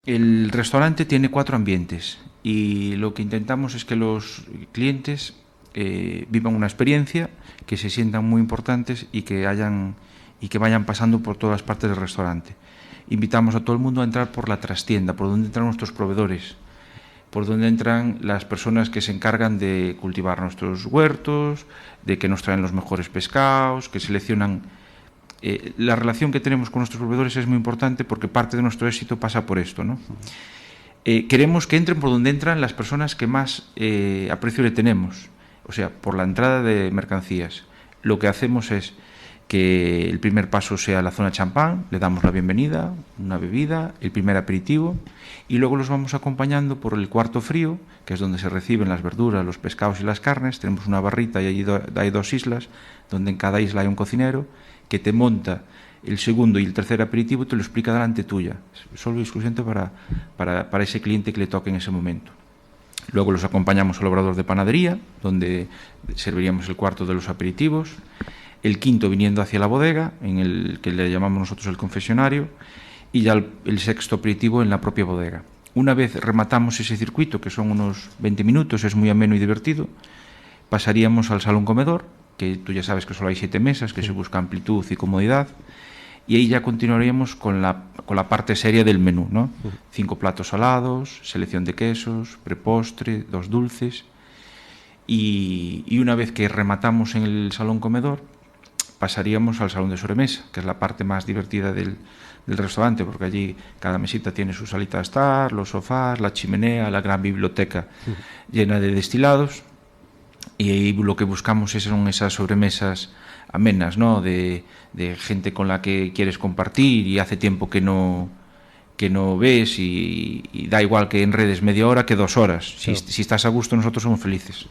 El restaurante tiene 4 ambientes y lo que intentamos es que los clientes vivan una experiencia, que se sientan muy importantes y que vayan pasando por todas las partes del restaurante. Invitamos a todo el mundo a entrar por la trastienda, por donde entran nuestros proveedores, por donde entran las personas que se encargan de cultivar nuestros huertos, de que nos traen los mejores pescados, que seleccionan. La relación que tenemos con nuestros proveedores es muy importante porque parte de nuestro éxito pasa por esto, ¿no? Queremos que entren por donde entran las personas que más aprecio le tenemos, o sea, por la entrada de mercancías. Lo que hacemos es que el primer paso sea la zona champán, le damos la bienvenida, una bebida, el primer aperitivo, y luego los vamos acompañando por el cuarto frío, que es donde se reciben las verduras, los pescados y las carnes. Tenemos una barrita y allí hay 2 islas, donde en cada isla hay un cocinero que te monta el segundo y el tercer aperitivo y te lo explica delante tuya, solo y exclusivamente para ese cliente que le toque en ese momento. Luego los acompañamos al obrador de panadería, donde serviríamos el cuarto de los aperitivos, el quinto viniendo hacia la bodega, en el que le llamamos nosotros el confesionario, y ya el sexto aperitivo en la propia bodega. Una vez rematamos ese circuito, que son unos 20 minutos, es muy ameno y divertido, pasaríamos al salón comedor, que tú ya sabes que solo hay 7 mesas, que se busca amplitud y comodidad, y ahí ya continuaríamos con la parte seria del menú, ¿no? 5 platos salados, selección de quesos, prepostre, 2 dulces, y una vez que rematamos en el salón comedor, pasaríamos al salón de sobremesa, que es la parte más divertida del restaurante, porque allí cada mesita tiene su salita de estar, los sofás, la chimenea, la gran biblioteca llena de destilados, y ahí lo que buscamos son esas sobremesas amenas, ¿no? De gente con la que quieres compartir y hace tiempo que no ves, y da igual que enredes media hora que 2 horas. Si estás a gusto, nosotros somos felices.